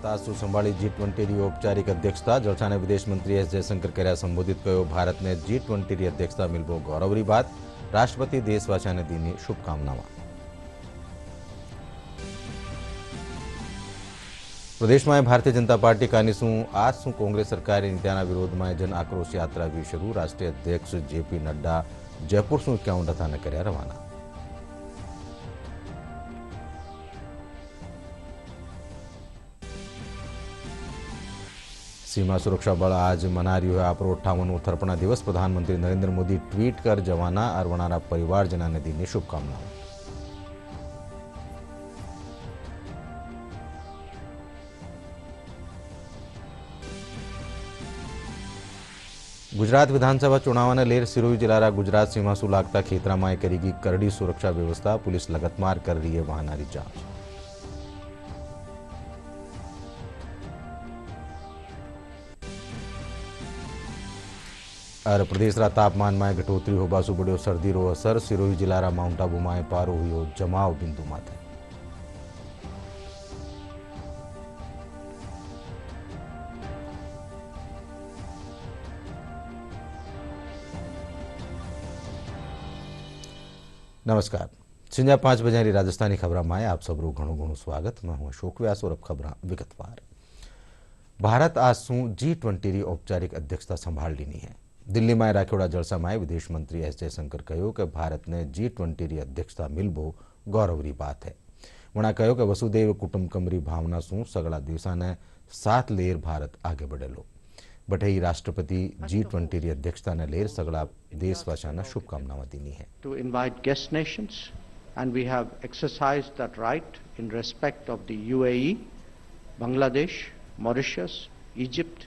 તાસુ સંભાળી G20 ઔપચારિક અધ્યક્ષતા જળસાને વિદેશ મંત્રી એસ જયશંકર કર્યા સંબોધિત કર્યો ભારતને G20 અધ્યક્ષતા મિલવો ગૌરવની વાત રાષ્ટ્રપતિ દેશવાસીઓને દીની શુભકામનામાં प्रदेश में भारतीय जनता पार्टी कानीसू आज शू कांग्रेस सरकार नीतियाना विरोध में जन आक्रोश यात्रा भी शुरू राष्ट्रीय अध्यक्ष जेपी नड्डा जयपुर शू 51 रथाने कर्या रवाना सीमा सुरक्षा बल आज मना रह्यो है आपरो 58वां थरपना दिवस प्रधानमंत्री नरेंद्र मोदी ट्वीट कर जवाना अरवणारा परिवारजनों दीनी शुभकामनाओं गुजरात विधानसभा चुनाव ने लेर सिरोही जिला गुजरात सीमा सु लागता खेतरा में करेगी करड़ी सुरक्षा व्यवस्था पुलिस लगातार कर रही है वाहनारी जांच और प्रदेश रा तापमान में घटोतरी होबासु बढ़्यो सर्दी रो असर सिरोही जिला माउंट आबू में पारो हुयो जमाव बिंदु माथे नमस्कार संजा 5 बजे राजस्थानी खबर में आप सबरू घणु घणु स्वागत। मैं हूं अशोक व्यास और अब खबर विगतवार। भारत आज शू G20 औपचारिक अध्यक्षता संभाल लीनी है। दिल्ली में राखोड़ा जलसा में विदेश मंत्री एस जयशंकर कहो कि भारत ने G20 अध्यक्षता मिलवो गौरवरी बात है। वणा कहो कि वसुदेव कुटुंबकमरी भावना शू सगला देशा ने साथ लेर भारत आगे बढ़ेलो बटे राष्ट्रपति G20 अध्यक्षता ने लेर सगला देशवासियों शुभकामनाएं दीनी है। To invite guest nations and we have exercised that right in respect of the UAE, Bangladesh, Mauritius, Egypt,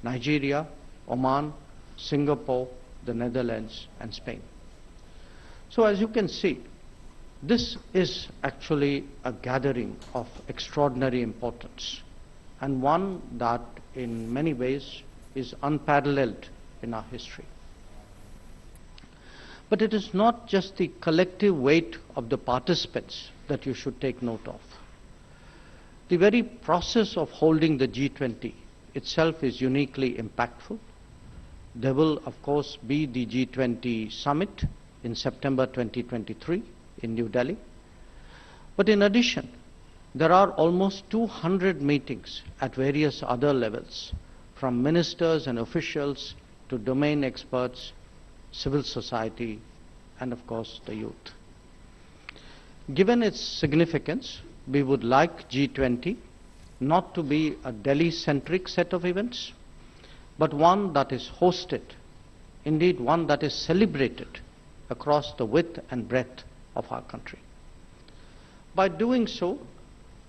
Nigeria, Oman, Singapore, the Netherlands and Spain. So as you can see, this is actually a gathering of extraordinary importance and one that in many ways is unparalleled in our history. But it is not just the collective weight of the participants that you should take note of. The very process of holding the G20 itself is uniquely impactful. There will, of course, be the G20 summit in September 2023 in New Delhi. But in addition, there are almost 200 meetings at various other levels, from ministers and officials to domain experts, civil society, and of course the youth. Given its significance, we would like G20 not to be a Delhi-centric set of events, but one that is hosted, indeed one that is celebrated across the width and breadth of our country. By doing so,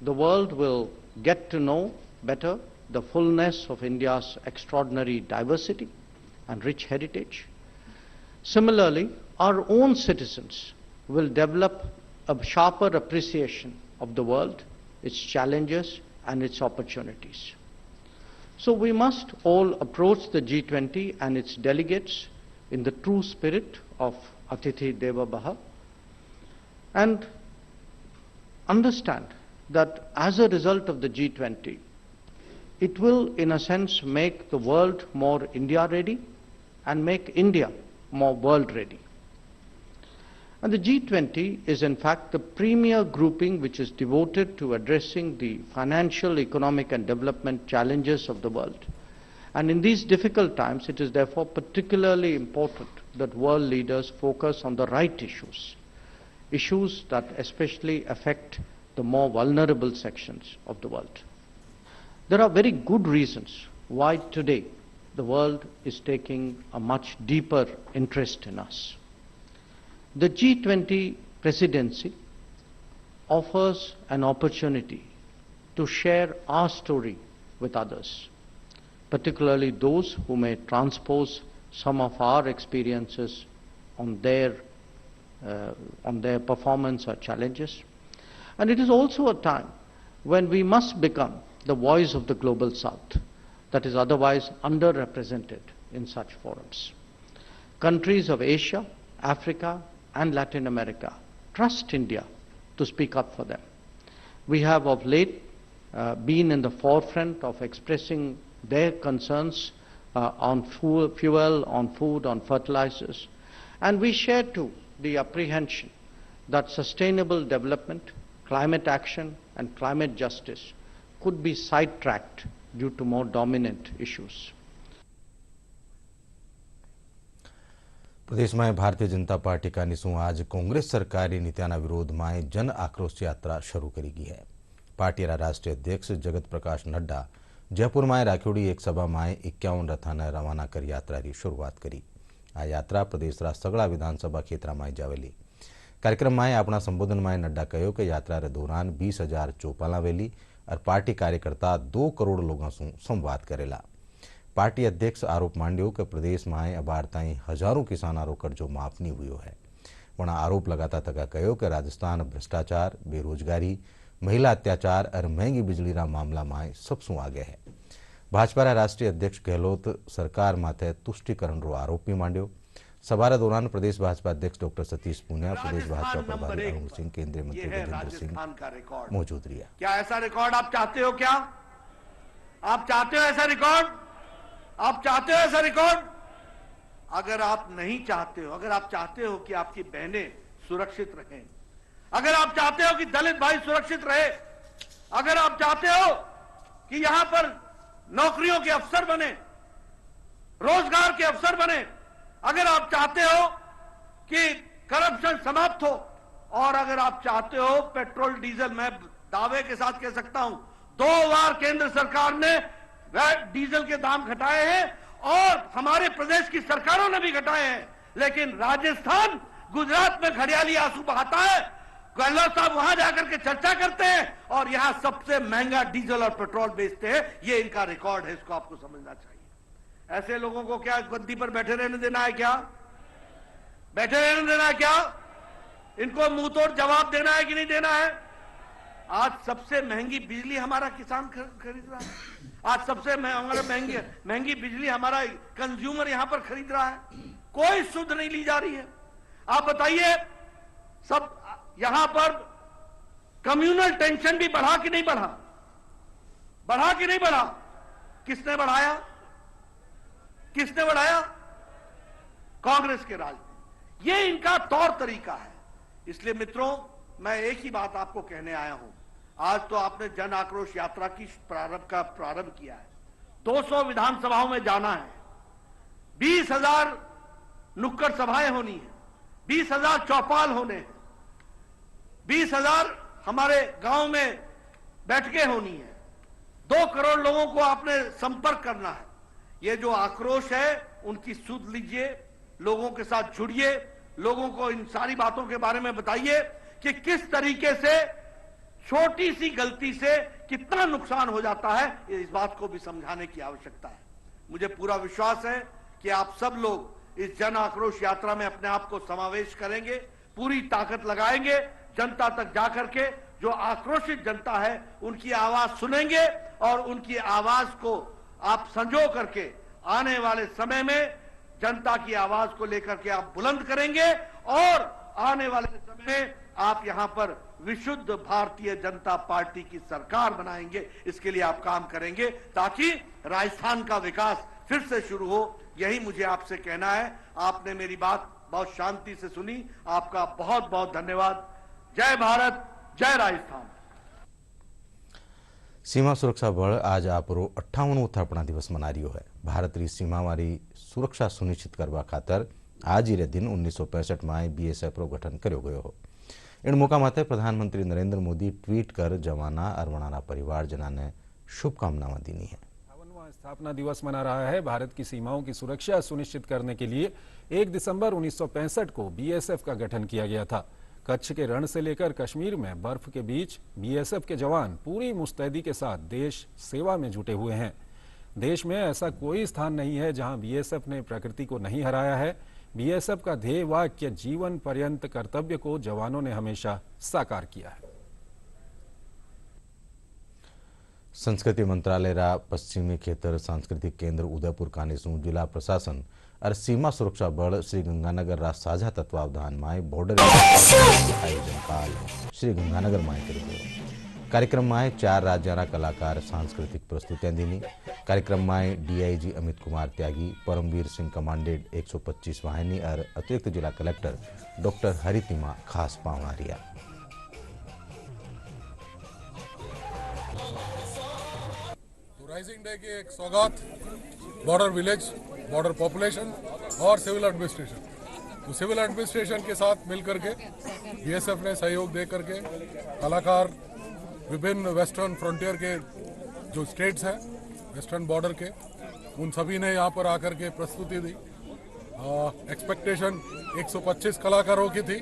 the world will get to know better the fullness of India's extraordinary diversity and rich heritage. Similarly, our own citizens will develop a sharper appreciation of the world, its challenges and its opportunities. So we must all approach the G20 and its delegates in the true spirit of Atithi Deva Bhava and understand that as a result of the G20, it will, in a sense, make the world more India-ready and make India more world-ready. And the G20 is, in fact, the premier grouping which is devoted to addressing the financial, economic and development challenges of the world. And in these difficult times, it is therefore particularly important that world leaders focus on the right issues, issues that especially affect the more vulnerable sections of the world. There are very good reasons why today the world is taking a much deeper interest in us. The G20 presidency offers an opportunity to share our story with others, particularly those who may transpose some of our experiences on their performance or challenges. And it is also a time when we must become the voice of the global south that is otherwise underrepresented in such forums. Countries of Asia, Africa and Latin America trust India to speak up for them. We have of late been in the forefront of expressing their concerns on fuel, on food, on fertilizers. And we share too the apprehension that sustainable development, climate action and climate justice could be sidetracked due to more dominant issues. प्रदेश में Bharatiya Janata party का निशु आज कांग्रेस सरकारी नीतियाना विरोध में जन आक्रोश यात्रा शुरू करी है। पार्टी राष्ट्रीय अध्यक्ष जगत प्रकाश नड्डा जयपुर में राखीड़ी एक सभा में 51 रथा ने रवाना कर यात्रा की शुरुआत करी। आ यात्रा प्रदेश सगड़ा विधानसभा क्षेत्र में जावेली। कार्यक्रम में अपना संबोधन में नड्डा कहो कि यात्रा के दौरान 20,000 चौपाल आवेली और पार्टी कार्यकर्ता 2 करोड़ लोगों से संवाद करेला। पार्टी अध्यक्ष आरोप मांड्यो कि प्रदेश में अबार ताई हजारों किसानों कर्जो माफ नहीं हुई है। वना आरोप लगाता तका कहो कि राजस्थान भ्रष्टाचार, बेरोजगारी, महिला अत्याचार और महंगी बिजली रा मामला में सबसू आगे है। भाजपा राष्ट्रीय अध्यक्ष गहलोत सरकार माथे तुष्टिकरण रो आरोप भी मांड्यो। सभा दौरान प्रदेश भाजपा अध्यक्ष डॉक्टर सतीश पूनिया, प्रदेश भाजपा प्रभारी अरुण सिंह, केंद्रीय मंत्री गजेंद्र सिंह मौजूद रहा। क्या ऐसा रिकॉर्ड आप चाहते हो? क्या आप चाहते हो ऐसा रिकॉर्ड? आप चाहते हो ऐसा रिकॉर्ड? अगर आप नहीं चाहते हो, अगर आप चाहते हो कि आपकी बहनें सुरक्षित रहें, अगर आप चाहते हो कि दलित भाई सुरक्षित रहे, अगर आप चाहते हो कि यहां पर नौकरियों के अवसर बने, रोजगार के अवसर बने, अगर आप चाहते हो कि करप्शन समाप्त हो, और अगर आप चाहते हो पेट्रोल डीजल, मैं दावे के साथ कह सकता हूं 2 बार केंद्र सरकार ने डीजल के दाम घटाए हैं और हमारे प्रदेश की सरकारों ने भी घटाए हैं, लेकिन राजस्थान, गुजरात में घड़ियाली आंसू बहाता है। गहलोत साहब वहां जाकर के चर्चा करते हैं और यहां सबसे महंगा डीजल और पेट्रोल बेचते हैं। ये इनका रिकॉर्ड है, इसको आपको समझना चाहिए। ऐसे लोगों को क्या गद्दी पर बैठे रहने देना है? क्या बैठे रहने देना है? क्या इनको मुंह तोड़ जवाब देना है कि नहीं देना है? आज सबसे महंगी बिजली हमारा किसान खरीद रहा है। आज सबसे हमारा महंगी बिजली हमारा कंज्यूमर यहां पर खरीद रहा है। कोई सुध नहीं ली जा रही है। आप बताइए, सब यहां पर कम्युनल टेंशन भी बढ़ा कि नहीं बढ़ा? बढ़ा कि नहीं बढ़ा? किसने बढ़ाया? किसने बढ़ाया? कांग्रेस के राज में। ये इनका तौर तरीका है। इसलिए मित्रों, मैं एक ही बात आपको कहने आया हूं। आज तो आपने जन आक्रोश यात्रा की प्रारंभ किया है। 200 विधानसभाओं में जाना है, 20,000 नुक्कड़ सभाएं होनी है, 20,000 चौपाल होने हैं, 20,000 हमारे गांव में बैठकें होनी है, 2 करोड़ लोगों को आपने संपर्क करना है। ये जो आक्रोश है उनकी सुध लीजिए, लोगों के साथ जुड़िए, लोगों को इन सारी बातों के बारे में बताइए कि किस तरीके से छोटी सी गलती से कितना नुकसान हो जाता है। इस बात को भी समझाने की आवश्यकता है। मुझे पूरा विश्वास है कि आप सब लोग इस जन आक्रोश यात्रा में अपने आप को समावेश करेंगे, पूरी ताकत लगाएंगे, जनता तक जाकर के जो आक्रोशित जनता है उनकी आवाज सुनेंगे और उनकी आवाज को आप संजो करके आने वाले समय में जनता की आवाज को लेकर के आप बुलंद करेंगे और आने वाले समय में आप यहां पर विशुद्ध भारतीय जनता पार्टी की सरकार बनाएंगे। इसके लिए आप काम करेंगे ताकि राजस्थान का विकास फिर से शुरू हो। यही मुझे आपसे कहना है। आपने मेरी बात बहुत शांति से सुनी। आपका बहुत बहुत धन्यवाद। जय भारत, जय राजस्थान। सीमा सुरक्षा बल आज आपरो 58वां स्थापना दिवस मना रह्यो है। भारतीय सीमा वाली सुरक्षा सुनिश्चित करवा खातर आज ही दिन 1965 में बीएसएफ रो गठन कर्यो गयो हो। इन मौका माते प्रधानमंत्री नरेंद्र मोदी ट्वीट कर जवाना और वनाना परिवारजना ने शुभकामनाएं दी है। 58वां स्थापना दिवस मना रहा है। भारत की सीमाओं की सुरक्षा सुनिश्चित करने के लिए 1 दिसंबर 1965 को बीएसएफ का गठन किया गया था। कच्छ के रण से लेकर कश्मीर में बर्फ के बीच बीएसएफ के जवान पूरी मुस्तैदी के साथ देश सेवा में जुटे हुए हैं। देश में ऐसा कोई स्थान नहीं है जहां बीएसएफ ने प्रकृति को नहीं हराया है। बीएसएफ का ध्येय वाक्य जीवन पर्यंत कर्तव्य को जवानों ने हमेशा साकार किया है। संस्कृति मंत्रालय रा पश्चिमी क्षेत्र सांस्कृतिक केंद्र उदयपुर कानेसू जिला प्रशासन और सीमा सुरक्षा बल श्री गंगानगर रा साझा तत्वावधान में बॉर्डर आयोजन काल श्री गंगानगर में करो। કાર્યક્રમમાં 4 રાજ્યના કલાકાર સાંસ્કૃતિક પ્રસ્તુતિઓ દીની। કાર્યક્રમમાં ડીઆઈજી અમિત કુમાર ત્યાગી, परमवीर सिंह कमांडेड 125 वाहिनी और अतिरिक्त जिला कलेक्टर डॉक्टर हरितिमा खास पावना रहा। राइजिंग डे की एक सौगात बॉर्डर विलेज, बॉर्डर पॉपुलेशन और सिविल एडमिनिस्ट्रेशन। तो सिविल एडमिनिस्ट्रेशन के साथ मिलकर के बीएसएफ ने सहयोग दे करके कलाकार विभिन्न वेस्टर्न फ्रंटियर के जो स्टेट्स हैं, वेस्टर्न बॉर्डर के, उन सभी ने यहाँ पर आकर के प्रस्तुति दी। एक्सपेक्टेशन 125 कलाकारों की थी,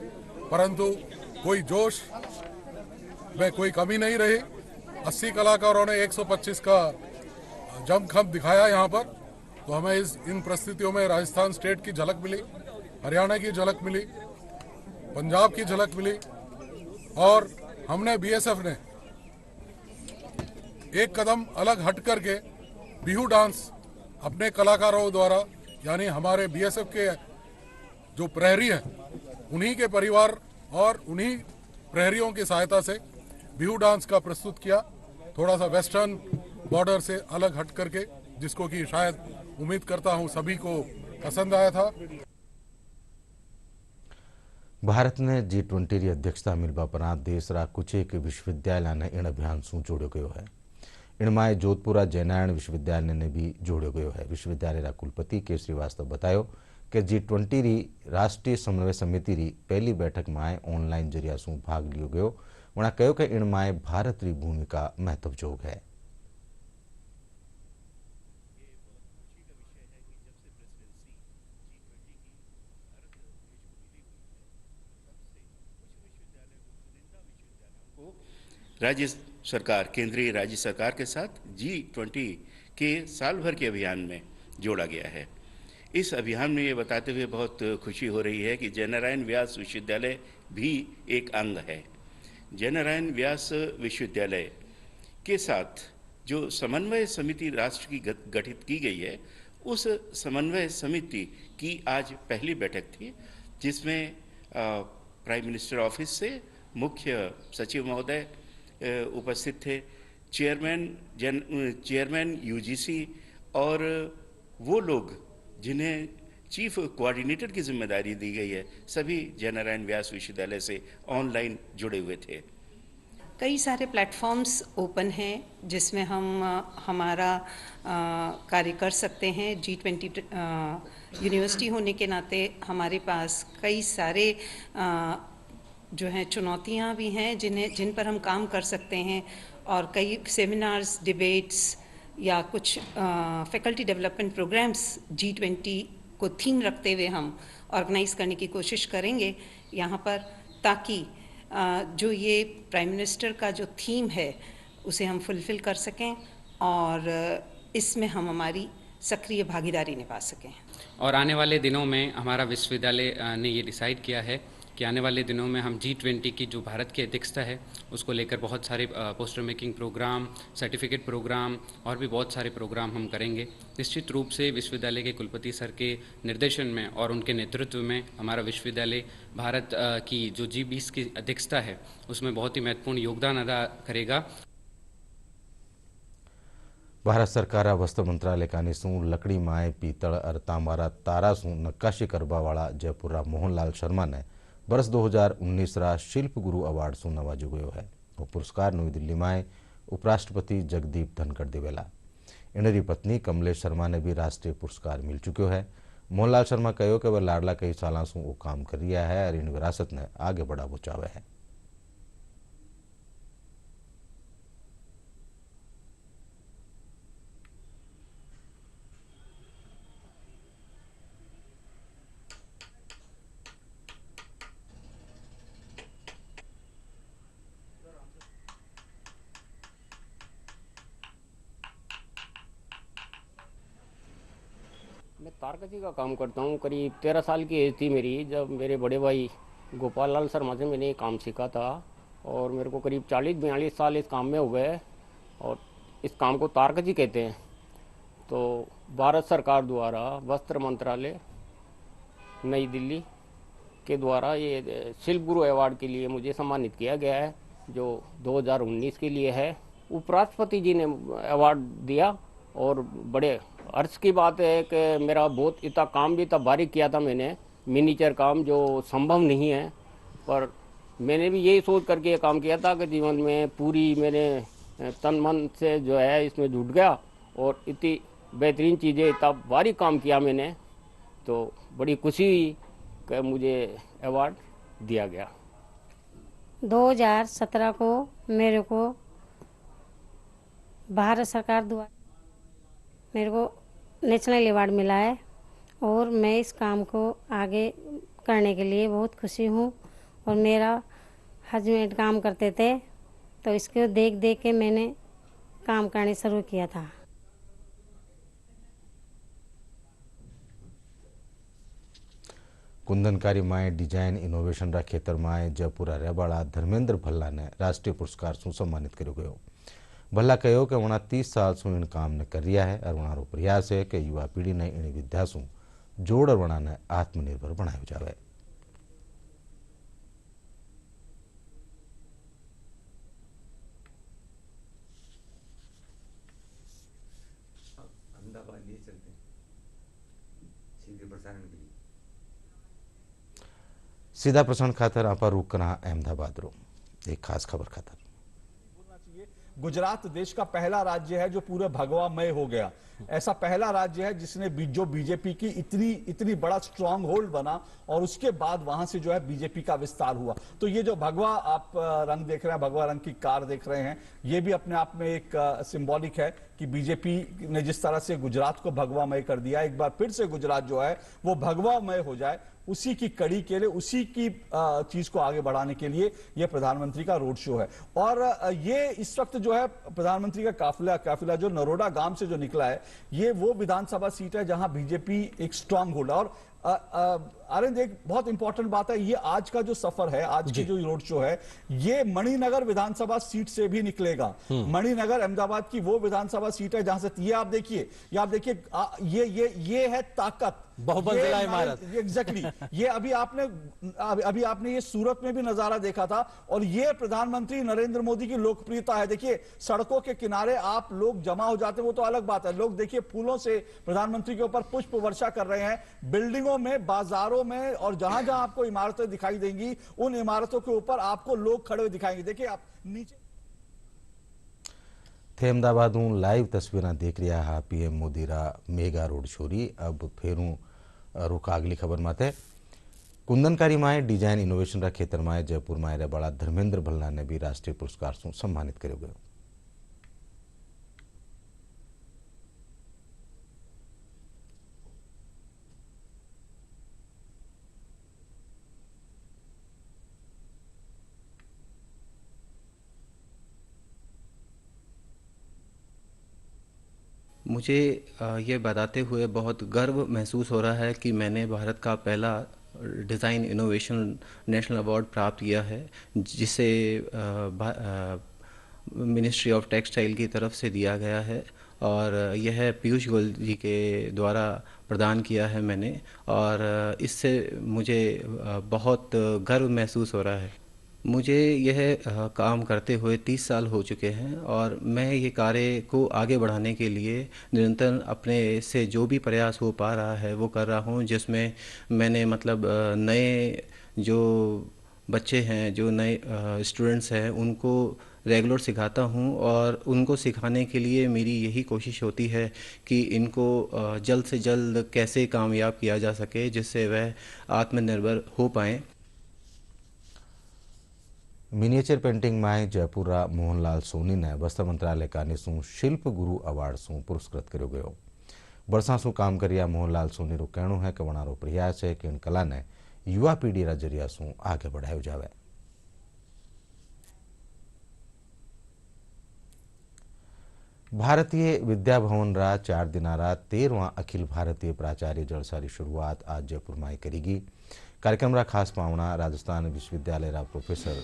परंतु कोई जोश में कोई कमी नहीं रही। 80 कलाकारों ने 125 का जमखम दिखाया यहाँ पर। तो हमें इन प्रस्तुतियों में राजस्थान स्टेट की झलक मिली, हरियाणा की झलक मिली, पंजाब की झलक मिली, और हमने बीएसएफ ने एक कदम अलग हट करके बिहू डांस अपने कलाकारों द्वारा, यानी हमारे बीएसएफ के जो प्रहरी हैं उन्हीं के परिवार और उन्हीं प्रहरियों की सहायता से बिहू डांस का प्रस्तुत किया, थोड़ा सा वेस्टर्न बॉर्डर से अलग हट करके, जिसको कि शायद उम्मीद करता हूं सभी को पसंद आया था। भारत ने G20 की अध्यक्षता मिलवा उपरांत देशरा कुछ एक विश्वविद्यालय ने इन अभियान से जोड़ो गयो है। इनमें जोधपुरा जयनारायण विश्वविद्यालय ने भी जोड़ो गयो है। विश्वविद्यालय कुलपति के श्रीवास्तव बतायो कि G20 री राष्ट्रीय समन्वय समिति री पहली बैठक में ऑनलाइन जरिया से भाग लियो गयो। उन्हें कहो कि इनमें भारत की भूमिका महत्वजोग है। राज्य सरकार, केंद्रीय राज्य सरकार के साथ G20 के साल भर के अभियान में जोड़ा गया है। इस अभियान में ये बताते हुए बहुत खुशी हो रही है कि जयनारायण व्यास विश्वविद्यालय भी एक अंग है। जयनारायण व्यास विश्वविद्यालय के साथ जो समन्वय समिति राष्ट्र की गठित की गई है, उस समन्वय समिति की आज पहली बैठक थी, जिसमें प्राइम मिनिस्टर ऑफिस से मुख्य सचिव महोदय उपस्थित थे, चेयरमैन यूजीसी और वो लोग जिन्हें चीफ कोऑर्डिनेटर की जिम्मेदारी दी गई है, सभी जयनारायण व्यास विश्वविद्यालय से ऑनलाइन जुड़े हुए थे। कई सारे प्लेटफॉर्म्स ओपन हैं जिसमें हम हमारा कार्य कर सकते हैं। G20 यूनिवर्सिटी होने के नाते हमारे पास कई सारे जो हैं चुनौतियां भी हैं जिन पर हम काम कर सकते हैं, और कई सेमिनार्स, डिबेट्स या कुछ फैकल्टी डेवलपमेंट प्रोग्राम्स G20 को थीम रखते हुए हम ऑर्गेनाइज करने की कोशिश करेंगे यहाँ पर, ताकि जो ये प्राइम मिनिस्टर का जो थीम है उसे हम फुलफिल कर सकें और इसमें हम हमारी सक्रिय भागीदारी निभा सकें। और आने वाले दिनों में हमारा विश्वविद्यालय ने ये डिसाइड किया है कि आने वाले दिनों में हम G20 की जो भारत की अध्यक्षता है उसको लेकर बहुत सारे poster making program, certificate program और भी बहुत सारे प्रोग्राम हम करेंगे। निश्चित रूप से विश्वविद्यालय के कुलपति सर के निर्देशन में और उनके नेतृत्व में हमारा विश्वविद्यालय भारत की जो G20 की अध्यक्षता है उसमें बहुत ही महत्वपूर्ण योगदान अदा करेगा। भारत सरकार वस्त्र मंत्रालय का निशु लकड़ी माए पीतल और तांबारा तारा सु नक्काशी करवा वाला जयपुर मोहनलाल शर्मा ने वर्ष 2019 रा शिल्प गुरु अवार्ड से नवाजो गयो है। वो पुरस्कार नई दिल्ली में उपराष्ट्रपति जगदीप धनखड़ देवेला। इनरी पत्नी कमलेश शर्मा ने भी राष्ट्रीय पुरस्कार मिल चुक्यो है। मोहनलाल शर्मा कहो कि वह लाडला कई साल से वो काम कर रहा है और इन विरासत ने आगे बढ़ावो चाहे है। मैं तारकसी का काम करता हूँ। करीब 13 साल की एज थी मेरी जब मेरे बड़े भाई गोपाल लाल शर्मा से मैंने काम सीखा था, और मेरे को करीब 40-42 साल इस काम में हो गए, और इस काम को तारकसी कहते हैं। तो भारत सरकार द्वारा वस्त्र मंत्रालय नई दिल्ली के द्वारा ये शिल्प गुरु अवार्ड के लिए मुझे सम्मानित किया गया है। जो 2019 के लिए है। उपराष्ट्रपति जी ने अवार्ड दिया और बड़े हर्ष की बात है कि मेरा बहुत इतना काम भी इतना बारीक किया था मैंने, मिनीचर काम जो संभव नहीं है, पर मैंने भी यही सोच करके ये काम किया था कि जीवन में पूरी मैंने तन मन से जो है इसमें जुट गया और इतनी बेहतरीन चीज़ें, इतना बारीक काम किया मैंने, तो बड़ी खुशी हुई कि मुझे अवार्ड दिया गया। 2017 को मेरे को भारत सरकार द्वारा मेरे को नेशनल अवार्ड मिला है और मैं इस काम को आगे करने के लिए बहुत खुशी हूँ। और मेरा हस्बैंड काम करते थे तो इसको देख देख के मैंने काम करने शुरू किया था। कुंदनकारी माए डिजाइन इनोवेशन रा खेतर माए जयपुरा रेबाड़ा धर्मेंद्र भल्ला ने राष्ट्रीय पुरस्कार से सम्मानित करो गयो। भल्ला कहो कि वणा 30 साल से इन काम ने कर रिया है और वणारो प्रयास है कि युवा पीढ़ी ने इन विद्या से जोड़ और वणा ने आत्मनिर्भर बनायो जावे। सीधा प्रसारण खातर आपा रुक करा अहमदाबाद रो एक खास खबर खातर। गुजरात देश का पहला राज्य है जो पूरे भगवामय हो गया। ऐसा पहला राज्य है जिसने जो बीजेपी की इतनी बड़ा स्ट्रांग होल्ड बना और उसके बाद वहां से जो है बीजेपी का विस्तार हुआ। तो ये जो भगवा आप रंग देख रहे हैं, भगवा रंग की कार देख रहे हैं, ये भी अपने आप में एक सिंबॉलिक है कि बीजेपी ने जिस तरह से गुजरात को भगवामय कर दिया, एक बार फिर से गुजरात जो है वो भगवामय हो जाए, उसी की कड़ी के लिए, उसी की चीज को आगे बढ़ाने के लिए ये प्रधानमंत्री का रोड शो है। और ये इस वक्त जो है प्रधानमंत्री का काफिला जो नरोडा गांव से जो निकला है, ये वो विधानसभा सीट है जहां बीजेपी एक स्ट्रांग होल्ड है। और आनंद, एक बहुत इंपॉर्टेंट बात है, ये आज का जो सफर है, आज की जो रोड शो है, ये मणिनगर विधानसभा सीट से भी निकलेगा। मणिनगर अहमदाबाद की वो विधानसभा सीट है जहां से ये आप देखिए, ये है ताकत, बहुमंजिला इमारत। एग्जैक्टली ये अभी आपने ये सूरत में भी नजारा देखा था। और ये प्रधानमंत्री नरेंद्र मोदी की लोकप्रियता है। देखिए सड़कों के किनारे आप लोग जमा हो जाते हैं, वो तो अलग बात है, लोग देखिए फूलों से प्रधानमंत्री के ऊपर पुष्प वर्षा कर रहे हैं। बिल्डिंगों में, बाजारों में और जहां जहां आपको इमारतें दिखाई देंगी, उन इमारतों के ऊपर आपको लोग खड़े हुए दिखाएंगे। देखिए आप नीचे थे अहमदाबाद हूँ लाइव तस्वीर देख रहा हा पीएम मोदी रा मेगा रोड शोरी। अब फेरू रुका अगली खबर माते। कुंदनकारी माए डिजाइन इनोवेशन रा खेतर माए जयपुर माए रेबाड़ा धर्मेंद्र भल्ला ने भी राष्ट्रीय पुरस्कार से सम्मानित करो गयो। मुझे ये बताते हुए बहुत गर्व महसूस हो रहा है कि मैंने भारत का पहला डिज़ाइन इनोवेशन नेशनल अवार्ड प्राप्त किया है, जिसे मिनिस्ट्री ऑफ टेक्सटाइल की तरफ से दिया गया है और यह पीयूष गोयल जी के द्वारा प्रदान किया है मैंने। और इससे मुझे बहुत गर्व महसूस हो रहा है। मुझे यह काम करते हुए 30 साल हो चुके हैं और मैं ये कार्य को आगे बढ़ाने के लिए निरंतर अपने से जो भी प्रयास हो पा रहा है वो कर रहा हूँ, जिसमें मैंने मतलब नए जो बच्चे हैं, जो नए स्टूडेंट्स हैं, उनको रेगुलर सिखाता हूँ और उनको सिखाने के लिए मेरी यही कोशिश होती है कि इनको जल्द से जल्द कैसे कामयाब किया जा सके, जिससे वह आत्मनिर्भर हो पाएँ। मिनिएचर पेंटिंग में जयपुरा मोहनलाल सोनी ने वस्त्र मंत्रालय का निशु शिल्प गुरु अवार्ड से पुरस्कृत करो गयो। बरसा सु काम करिया मोहनलाल सोनी रो कहणु है कि वणारो प्रयास है कि इन कला ने युवा पीढ़ी रा जरिया सु आगे बढ़ायो जावे। भारतीय विद्या भवन रा 4 दिनारा 13वां अखिल भारतीय प्राचार्य जलसा री शुरुआत आज जयपुर में करेगी। कार्यक्रम रा खास पावना राजस्थान विश्वविद्यालय रा प्रोफेसर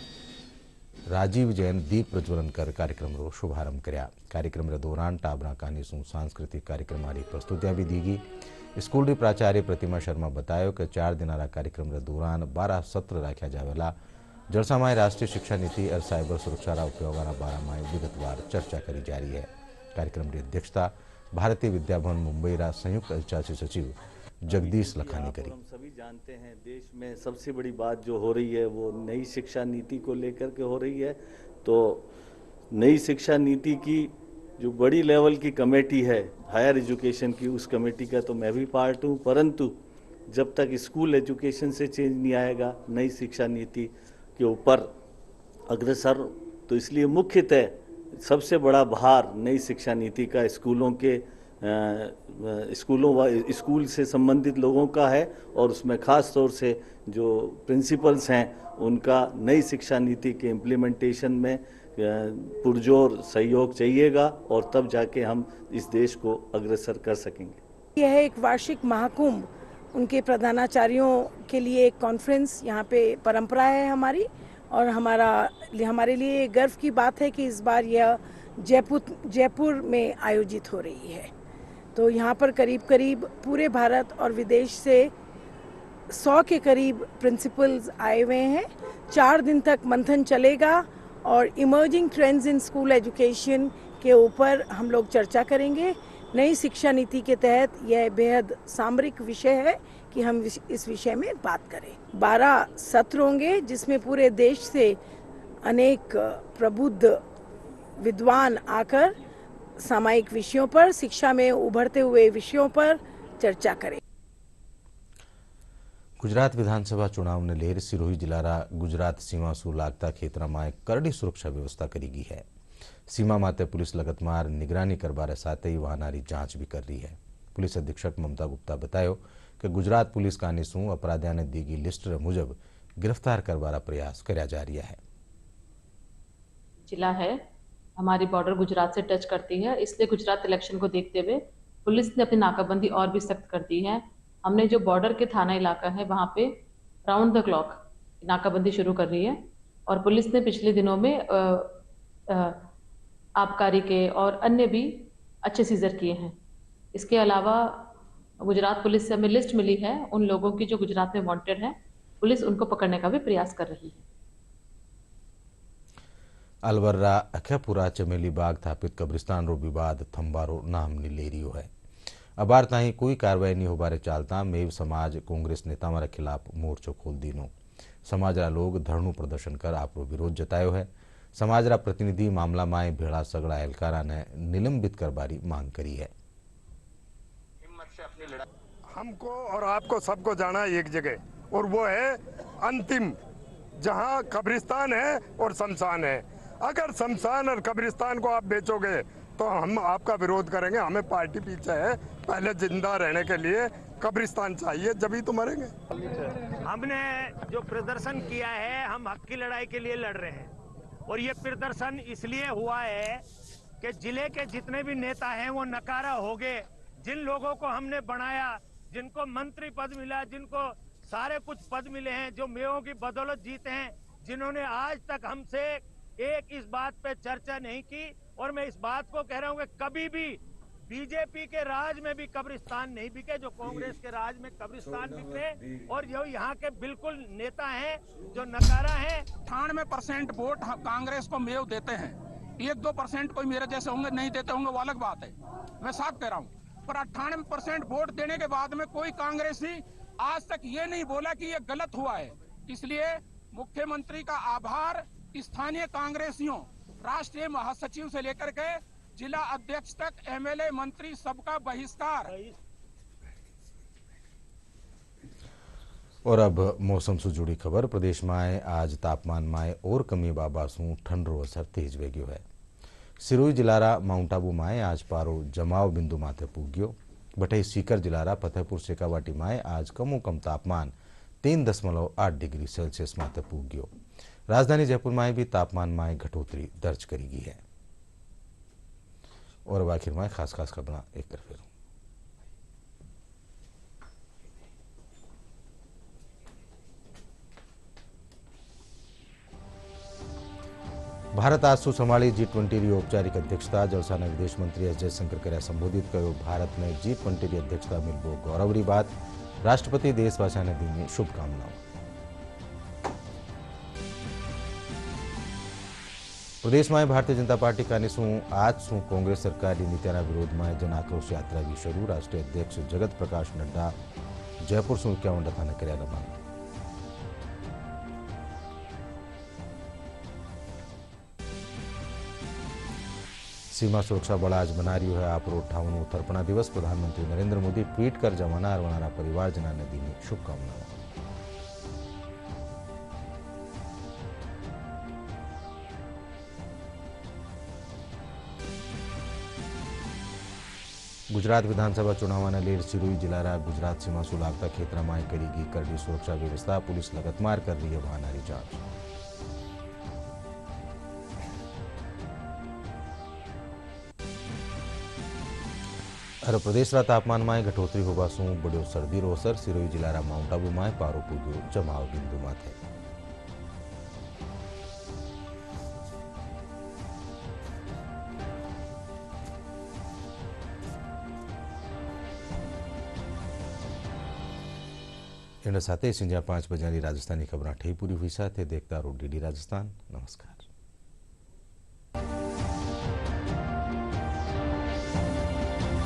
राजीव जैन दीप प्रज्वलन कर कार्यक्रम रो शुभारंभ करया। कार्यक्रम रे दौरान टाबरा कहानी सु सांस्कृतिक कार्यक्रम री प्रस्तुतियां भी दी गई। स्कूल री प्राचार्य प्रतिमा शर्मा बतायो कि 4 दिनारा कार्यक्रम रे दौरान 12 सत्र राख्या जावेला જળસામાં રાષ્ટ્રીય શિક્ષા નીતિ और साइबर सुरक्षाના ઉપયોગના બારામાં વિગતવાર ચર્ચા કરી जा रही है। कार्यक्रम की अध्यक्षता भारतीय विद्याभवन मुंबईरा संयुक्त अधिशासी सचिव जगदीश लखानी करी। हम सभी जानते हैं देश में सबसे बड़ी बात जो हो रही है वो नई शिक्षा नीति को लेकर के हो रही है। तो नई शिक्षा नीति की जो बड़ी लेवल की कमेटी है हायर एजुकेशन की, उस कमेटी का तो मैं भी पार्ट हूँ, परंतु जब तक स्कूल एजुकेशन से चेंज नहीं आएगा नई शिक्षा नीति के ऊपर अग्रसर, तो इसलिए मुख्यतः सबसे बड़ा भार नई शिक्षा नीति का स्कूल से संबंधित लोगों का है और उसमें खास तौर से जो प्रिंसिपल्स हैं उनका नई शिक्षा नीति के इम्प्लीमेंटेशन में पुरजोर सहयोग चाहिएगा और तब जाके हम इस देश को अग्रसर कर सकेंगे। यह एक वार्षिक महाकुंभ, उनके प्रधानाचार्यों के लिए एक कॉन्फ्रेंस यहाँ पे परंपरा है हमारी, और हमारे लिए गर्व की बात है कि इस बार यह जयपुर में आयोजित हो रही है। तो यहाँ पर करीब करीब पूरे भारत और विदेश से 100 के करीब प्रिंसिपल्स आए हुए हैं। 4 दिन तक मंथन चलेगा और emerging trends in school education के ऊपर हम लोग चर्चा करेंगे। नई शिक्षा नीति के तहत यह बेहद सामरिक विषय है कि हम इस विषय में बात करें। 12 सत्र होंगे जिसमें पूरे देश से अनेक प्रबुद्ध विद्वान आकर सामायिक विषयों पर, शिक्षा में उभरते हुए विषयों पर चर्चा करें। गुजरात विधानसभा चुनाव ने लेर सिरोही जिल्लारा गुजरात सीमा सु लागता क्षेत्र में करड़ी सुरक्षा व्यवस्था करी गई है। सीमा माते पुलिस लगतमार निगरानी करवाने साथ ही वाहनारी जांच भी कर रही है। पुलिस अधीक्षक ममता गुप्ता बतायो कि गुजरात पुलिस कानी शू अपराधिया ने दी गई लिस्ट मुजब गिरफ्तार करवाना प्रयास कर्या जा रहा है। जिला है हमारी बॉर्डर गुजरात से टच करती है, इसलिए गुजरात इलेक्शन को देखते हुए पुलिस ने अपनी नाकाबंदी और भी सख्त कर दी है। हमने जो बॉर्डर के थाना इलाका है वहाँ पे राउंड द क्लॉक नाकाबंदी शुरू कर रही है और पुलिस ने पिछले दिनों में आबकारी के और अन्य भी अच्छे सीजर किए हैं। इसके अलावा गुजरात पुलिस से हमें लिस्ट मिली है उन लोगों की जो गुजरात में वांटेड हैं, पुलिस उनको पकड़ने का भी प्रयास कर रही है। अलवर्रा अखेपुरा चमेली बाग स्थापित कब्रिस्तान रो विवाद थंबारो नाम ने ले रियो है। अबार ताही कोई कार्रवाई नहीं होबारे चालता मेव समाज कांग्रेस नेता मारा खिलाफ मोर्चो खोल दीनो। समाजरा लोग धरणु प्रदर्शन कर आपरो विरोध जतायो है। समाजरा प्रतिनिधि मामला में भेड़ा सगड़ा एहलकारा ने निलंबित करवारी मांग करी है। हमको और आपको सबको जाना है एक जगह और वो है अंतिम, जहां कब्रिस्तान है और शमशान है। अगर शमशान और कब्रिस्तान को आप बेचोगे तो हम आपका विरोध करेंगे। हमें पार्टी पीछे है, पहले जिंदा रहने के लिए कब्रिस्तान चाहिए, जब ही तो मरेंगे। हमने जो प्रदर्शन किया है हम हक की लड़ाई के लिए लड़ रहे हैं और ये प्रदर्शन इसलिए हुआ है कि जिले के जितने भी नेता हैं वो नकारा हो गए। जिन लोगों को हमने बनाया, जिनको मंत्री पद मिला, जिनको सारे कुछ पद मिले हैं, जो मेयों की बदौलत जीते हैं, जिन्होंने आज तक हमसे एक इस बात पे चर्चा नहीं की। और मैं इस बात को कह रहा हूं कि कभी भी बीजेपी के राज में भी कब्रिस्तान नहीं बिके जो कांग्रेस के राज में कब्रिस्तान बिके। और जो यहाँ के बिल्कुल नेता हैं जो नकारा हैं, 98% वोट कांग्रेस को मेव देते हैं। 1-2% कोई मेरे जैसे होंगे नहीं देते होंगे, वो अलग बात है, मैं साफ कह रहा हूँ। पर 98% वोट देने के बाद में कोई कांग्रेसी आज तक ये नहीं बोला कि ये गलत हुआ है। इसलिए मुख्यमंत्री का आभार, स्थानीय कांग्रेसियों, राष्ट्रीय महासचिव से लेकर के जिला अध्यक्ष तक, एमएलए, मंत्री, सबका बहिष्कार। और अब मौसम से जुड़ी खबर। प्रदेश में आज तापमान में और कमी बाबासू ठंडो असर तेज वेग्यो है। सिरोही जिलारा माउंट आबू में आज पारो जमाव बिंदु माथे पूग्यो। बटई सीकर जिलारा फतेहपुर शेखावाटी में आज कमो कम तापमान 3.8 डिग्री सेल्सियस माथे पूग्यो। राजधानी जयपुर में भी तापमान में घटोतरी दर्ज करी गई है। और आखिर में खास खबर एक तरफ। भारत आज शू संभाળી G20 री औपचारिक अध्यक्षता। जलसाना विदेश मंत्री एस जयशंकर कर्या संबोधित कयो। भारत ने G20 री अध्यक्षता मिलबो गौरवरी बात। राष्ट्रपति देशवासियों ने दी शुभकामनाओं। प्रदेश में भारतीय जनता पार्टी का आज शू कांग्रेस सरकार की नीतिया विरोध में जन आक्रोश यात्रा भी शुरू। राष्ट्रीय अध्यक्ष जगत प्रकाश नड्डा जयपुर शू 51 दफा ने कर्या रवाना। सीमा सुरक्षा बल आज मना रही है आप 58 तर्पणा दिवस। प्रधानमंत्री नरेंद्र मोदी ट्वीट कर जवाना हारवाना परिवारजना ने दी शुभकामनाओं। गुजरात विधानसभा चुनाव ने लीड सिरोही जिला गुजरात सीमा से लगता खेतर में करी गई करड़ी सुरक्षा व्यवस्था। पुलिस लगतमार कर रही है वाहन की जांच। अरब प्रदेश तापमान में घटोतरी होगा शू बढ़ो सर्दी रो असर। सिरोही जिला माउंट आबू में पारो पूग्यो जमाव बिंदु माथे। इन साथ संजा 5 बजे राजस्थानी खबर ठई पूरी हुई। साथ देखता रहो DD राजस्थान। नमस्कार।